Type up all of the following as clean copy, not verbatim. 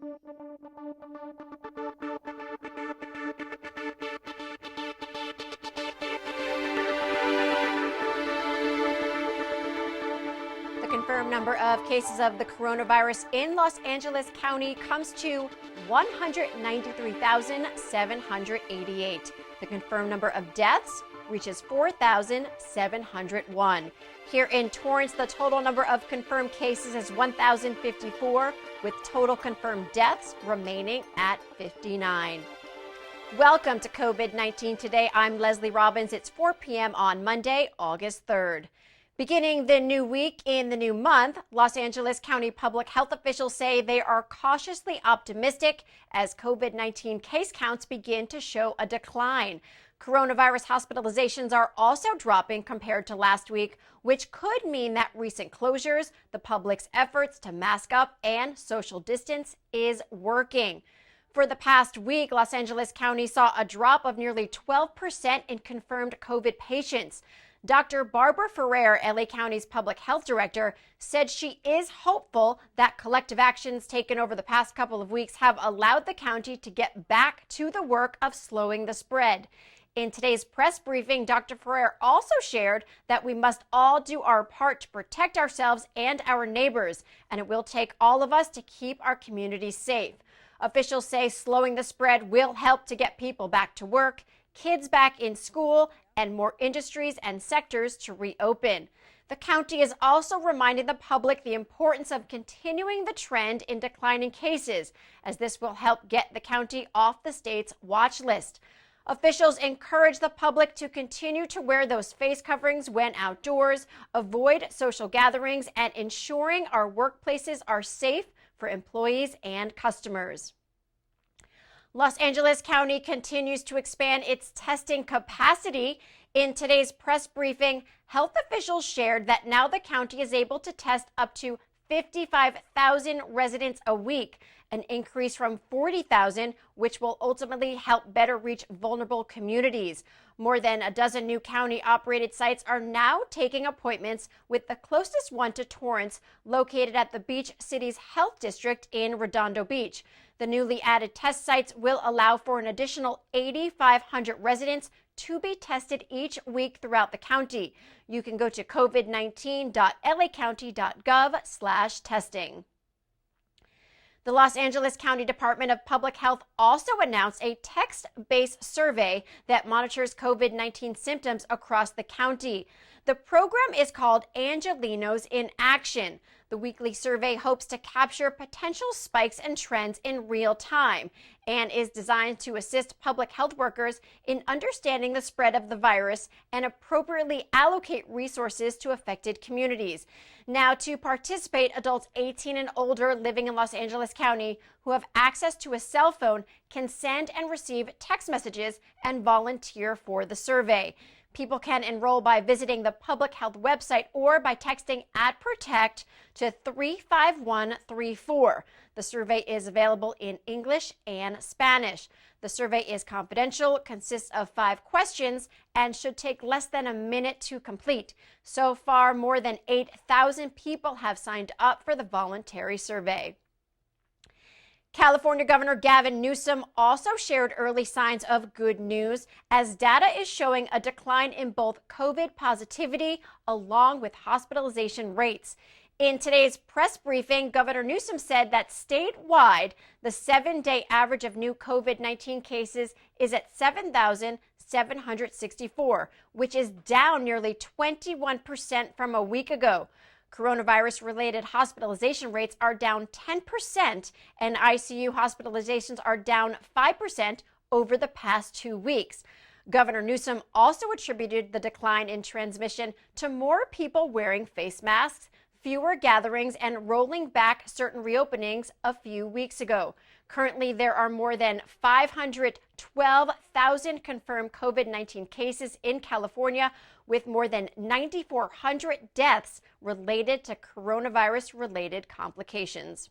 The confirmed number of cases of the coronavirus in Los Angeles County comes to 193,788. The confirmed number of deaths reaches 4,701. Here in Torrance, the total number of confirmed cases is 1,054, with total confirmed deaths remaining at 59. Welcome to COVID-19 Today. I'm Leslie Robbins. It's 4 p.m. on Monday, August 3rd. Beginning the new week in the new month, Los Angeles County public health officials say they are cautiously optimistic as COVID-19 case counts begin to show a decline. Coronavirus hospitalizations are also dropping compared to last week, which could mean that recent closures, the public's efforts to mask up and social distance is working. For the past week, Los Angeles County saw a drop of nearly 12% in confirmed COVID patients. Dr. Barbara Ferrer, LA County's public health director, said she is hopeful that collective actions taken over the past couple of weeks have allowed the county to get back to the work of slowing the spread. In today's press briefing, Dr. Ferrer also shared that we must all do our part to protect ourselves and our neighbors, and it will take all of us to keep our communities safe. Officials say slowing the spread will help to get people back to work, kids back in school, and more industries and sectors to reopen. The county is also reminding the public the importance of continuing the trend in declining cases, as this will help get the county off the state's watch list. Officials encourage the public to continue to wear those face coverings when outdoors, avoid social gatherings, and ensuring our workplaces are safe for employees and customers. Los Angeles County continues to expand its testing capacity. In today's press briefing, health officials shared that now the county is able to test up to 55,000 residents a week, an increase from 40,000, which will ultimately help better reach vulnerable communities. More than a dozen new county-operated sites are now taking appointments, with the closest one to Torrance, located at the Beach City's Health District in Redondo Beach. The newly added test sites will allow for an additional 8,500 residents to be tested each week throughout the county. You can go to covid19.lacounty.gov/testing. The Los Angeles County Department of Public Health also announced a text-based survey that monitors COVID-19 symptoms across the county. The program is called Angelenos in Action. The weekly survey hopes to capture potential spikes and trends in real time and is designed to assist public health workers in understanding the spread of the virus and appropriately allocate resources to affected communities. Now, to participate, adults 18 and older living in Los Angeles County who have access to a cell phone can send and receive text messages and volunteer for the survey. People can enroll by visiting the public health website or by texting @PROTECT to 35134. The survey is available in English and Spanish. The survey is confidential, consists of 5 questions, and should take less than a minute to complete. So far, more than 8,000 people have signed up for the voluntary survey. California Governor Gavin Newsom also shared early signs of good news, as data is showing a decline in both COVID positivity along with hospitalization rates. In today's press briefing, Governor Newsom said that statewide, the 7-day average of new COVID-19 cases is at 7,764, which is down nearly 21% from a week ago. Coronavirus-related hospitalization rates are down 10%, and ICU hospitalizations are down 5% over the past 2 weeks. Governor Newsom also attributed the decline in transmission to more people wearing face masks, fewer gatherings, and rolling back certain reopenings a few weeks ago. Currently, there are more than 512,000 confirmed COVID-19 cases in California, with more than 9,400 deaths related to coronavirus-related complications.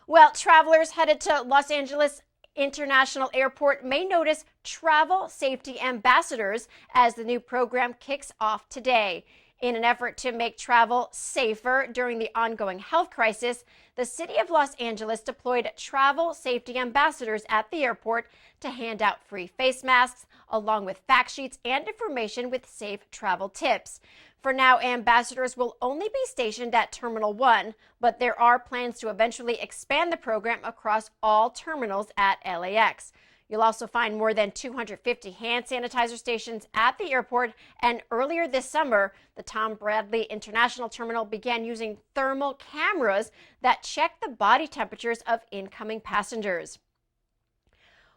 Well, travelers headed to Los Angeles International Airport may notice travel safety ambassadors as the new program kicks off today. In an effort to make travel safer during the ongoing health crisis, the city of Los Angeles deployed travel safety ambassadors at the airport to hand out free face masks, along with fact sheets and information with safe travel tips. For now, ambassadors will only be stationed at Terminal 1, but there are plans to eventually expand the program across all terminals at LAX. You'll also find more than 250 hand sanitizer stations at the airport, and earlier this summer, the Tom Bradley International Terminal began using thermal cameras that check the body temperatures of incoming passengers.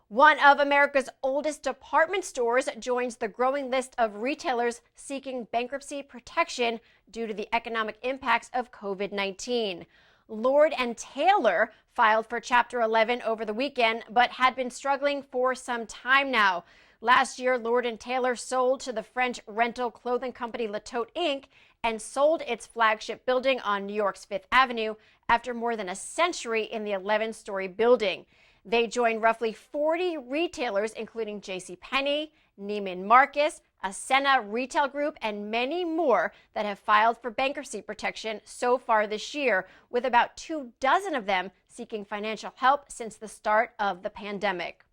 One of America's oldest department stores joins the growing list of retailers seeking bankruptcy protection due to the economic impacts of COVID-19. Lord & Taylor filed for Chapter 11 over the weekend, but had been struggling for some time now. Last year, Lord & Taylor sold to the French rental clothing company Le Tote Inc. and sold its flagship building on New York's Fifth Avenue after more than a century in the 11-story building. They joined roughly 40 retailers, including JCPenney, Neiman Marcus, Ascena Retail Group, and many more that have filed for bankruptcy protection so far this year, with about 24 of them seeking financial help since the start of the pandemic.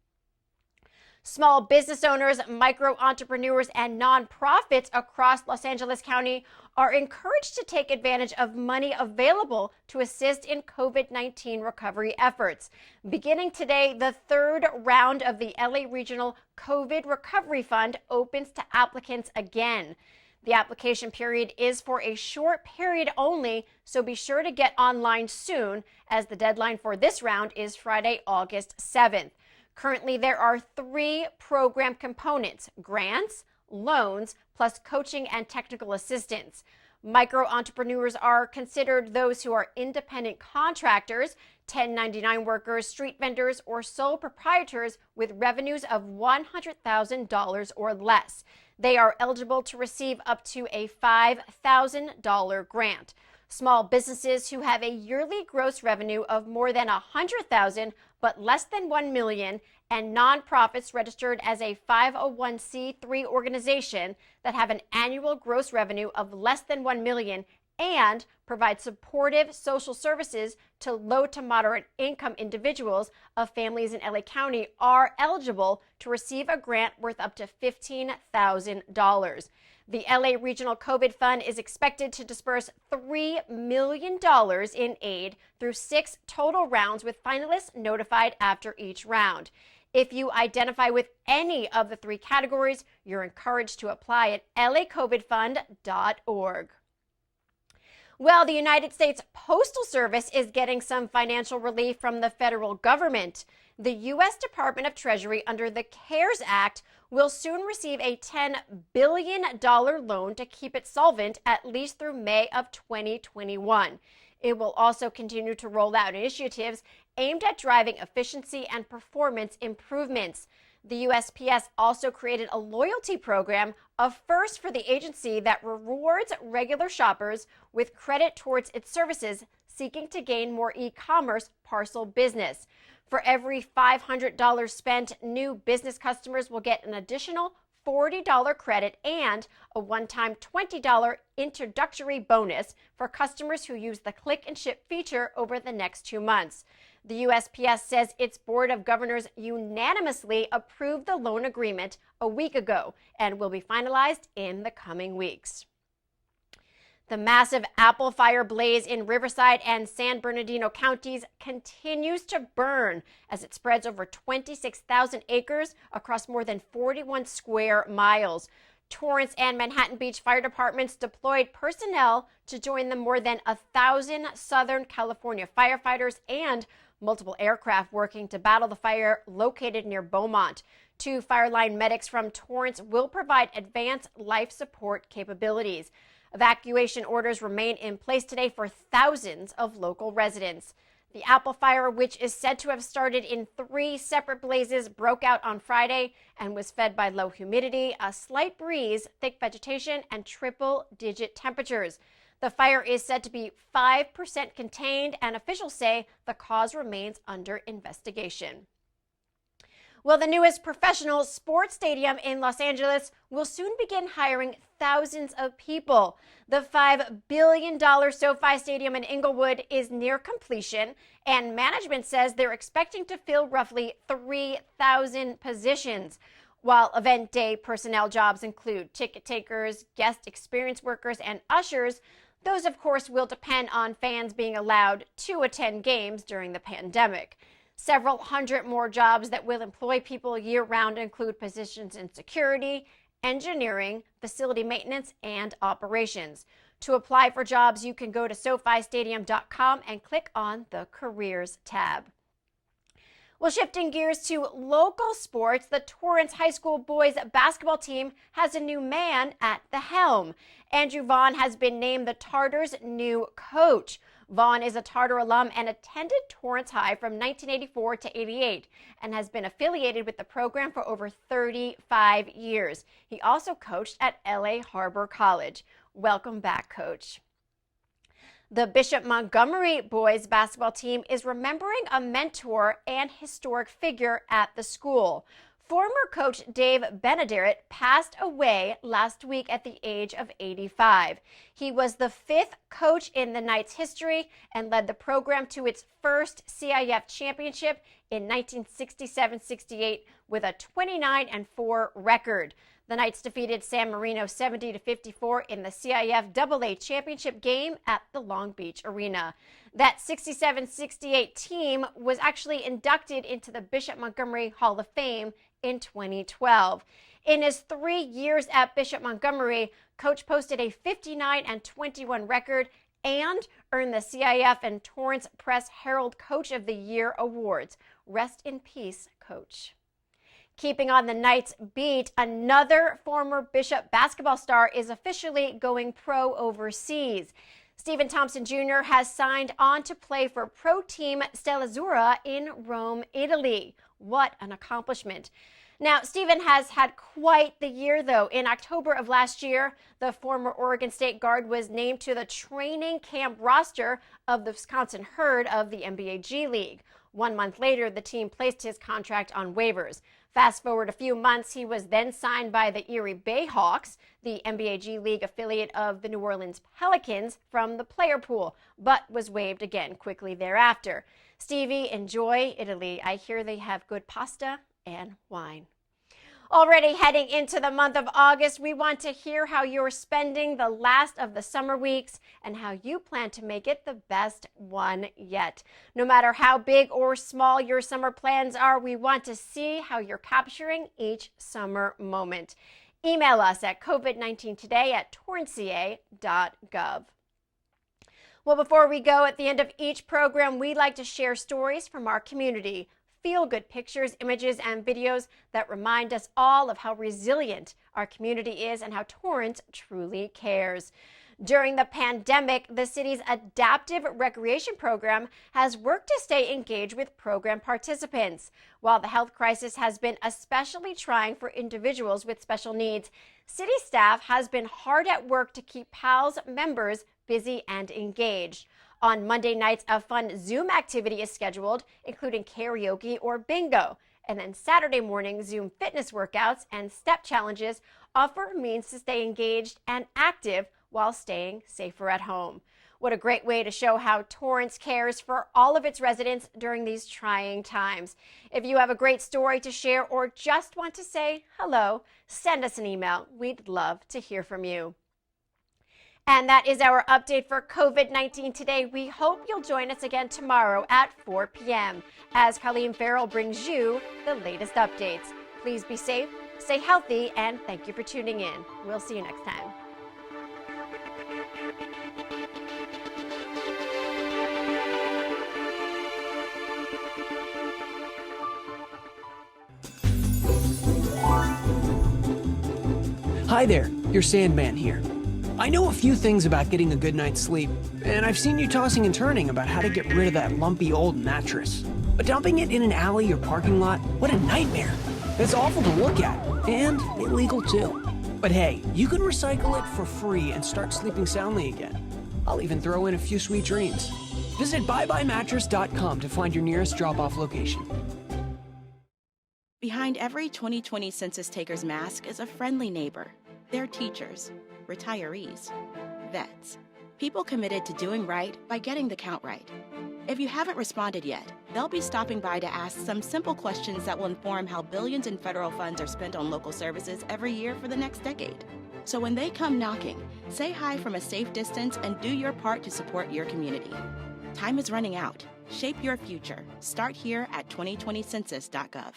Small business owners, micro entrepreneurs, and nonprofits across Los Angeles County are encouraged to take advantage of money available to assist in COVID-19 recovery efforts. Beginning today, the third round of the LA Regional COVID Recovery Fund opens to applicants again. The application period is for a short period only, so be sure to get online soon, as the deadline for this round is Friday, August 7th. Currently, there are 3 program components: grants, loans, plus coaching and technical assistance. Micro entrepreneurs are considered those who are independent contractors, 1099 workers, street vendors, or sole proprietors with revenues of $100,000 or less. They are eligible to receive up to a $5,000 grant. Small businesses who have a yearly gross revenue of more than $100,000 but less than $1 million, and nonprofits registered as a 501c3 organization that have an annual gross revenue of less than $1 million and provide supportive social services to low to moderate income individuals of families in LA County are eligible to receive a grant worth up to $15,000. The LA Regional COVID Fund is expected to disperse $3 million in aid through 6 total rounds, with finalists notified after each round. If you identify with any of the 3 categories, you're encouraged to apply at lacovidfund.org. Well, the United States Postal Service is getting some financial relief from the federal government. The U.S. Department of Treasury, under the CARES Act, will soon receive a $10 billion loan to keep it solvent at least through May of 2021. It will also continue to roll out initiatives aimed at driving efficiency and performance improvements. The USPS also created a loyalty program, a first for the agency, that rewards regular shoppers with credit towards its services, seeking to gain more e-commerce parcel business. For every $500 spent, new business customers will get an additional $40 credit and a one-time $20 introductory bonus for customers who use the click and ship feature over the next 2 months. The USPS says its board of governors unanimously approved the loan agreement a week ago and will be finalized in the coming weeks. The massive apple fire blaze in Riverside and San Bernardino counties continues to burn as it spreads over 26,000 acres across more than 41 square miles. Torrance and Manhattan Beach fire departments deployed personnel to join the more than 1,000 Southern California firefighters and multiple aircraft working to battle the fire located near Beaumont. 2 fire line medics from Torrance will provide advanced life support capabilities. Evacuation orders remain in place today for thousands of local residents. The apple fire, which is said to have started in 3 separate blazes, broke out on Friday and was fed by low humidity, a slight breeze, thick vegetation, and triple-digit temperatures. The fire is said to be 5% contained, and officials say the cause remains under investigation. Well, the newest professional sports stadium in Los Angeles will soon begin hiring thousands of people. The $5 billion SoFi Stadium in Inglewood is near completion, and management says they're expecting to fill roughly 3,000 positions. While event day personnel jobs include ticket takers, guest experience workers, and ushers, those, of course, will depend on fans being allowed to attend games during the pandemic. Several hundred more jobs that will employ people year-round include positions in security, engineering, facility maintenance, and operations. To apply for jobs, you can go to SoFiStadium.com and click on the Careers tab. Well, shifting gears to local sports, the Torrance High School boys basketball team has a new man at the helm. Andrew Vaughn has been named the Tartars' new coach. Vaughn is a Tartar alum and attended Torrance High from 1984 to 88 and has been affiliated with the program for over 35 years. He also coached at LA Harbor College. Welcome back, Coach. The Bishop Montgomery boys basketball team is remembering a mentor and historic figure at the school. Former coach Dave BENADERET passed away last week at the age of 85. He was the fifth coach in the Knights' history and led the program to its first CIF championship in 1967-68 with a 29-4 record. The Knights defeated San Marino 70-54 in the CIF AA championship game at the Long Beach Arena. That 67-68 team was actually inducted into the Bishop Montgomery Hall of Fame in 2012. In his 3 years at Bishop Montgomery, Coach posted a 59-21 record and earned the CIF and Torrance Press Herald Coach of the Year awards. Rest in peace, Coach. Keeping on the Knights beat, another former Bishop basketball star is officially going pro overseas. Stephen Thompson Jr. has signed on to play for pro team Stella Azzurra in Rome, Italy. What an accomplishment. Now, Stephen has had quite the year, though. In October of last year, the former Oregon State guard was named to the training camp roster of the Wisconsin Herd of the NBA G League. 1 month later, the team placed his contract on waivers. Fast forward a few months, he was then signed by the Erie Bayhawks, the NBA G League affiliate of the New Orleans Pelicans, from the player pool, but was waived again quickly thereafter. Stevie, enjoy Italy. I hear they have good pasta and wine. Already heading into the month of August, we want to hear how you're spending the last of the summer weeks and how you plan to make it the best one yet. No matter how big or small your summer plans are, we want to see how you're capturing each summer moment. Email us at covid19today@torranceca.gov. Well, before we go, at the end of each program, we like to share stories from our community. Feel-good pictures, images, and videos that remind us all of how resilient our community is and how Torrance truly cares. During the pandemic, the city's adaptive recreation program has worked to stay engaged with program participants. While the health crisis has been especially trying for individuals with special needs, city staff has been hard at work to keep PALS members busy and engaged. On Monday nights, a fun Zoom activity is scheduled, including karaoke or bingo. And then Saturday morning, Zoom fitness workouts and step challenges offer a means to stay engaged and active while staying safer at home. What a great way to show how Torrance cares for all of its residents during these trying times. If you have a great story to share or just want to say hello, send us an email. We'd love to hear from you. And that is our update for COVID-19 today. We hope you'll join us again tomorrow at 4 p.m. as Colleen Farrell brings you the latest updates. Please be safe, stay healthy, and thank you for tuning in. We'll see you next time. Hi there, your Sandman here. I know a few things about getting a good night's sleep, and I've seen you tossing and turning about how to get rid of that lumpy old mattress. But dumping it in an alley or parking lot, what a nightmare. It's awful to look at, and illegal too. But hey, you can recycle it for free and start sleeping soundly again. I'll even throw in a few sweet dreams. Visit buyebuymattress.com to find your nearest drop-off location. Behind every 2020 census taker's mask is a friendly neighbor. They're teachers, retirees, vets, people committed to doing right by getting the count right. If you haven't responded yet, they'll be stopping by to ask some simple questions that will inform how billions in federal funds are spent on local services every year for the next decade. So when they come knocking, say hi from a safe distance and do your part to support your community. Time is running out. Shape your future. Start here at 2020census.gov.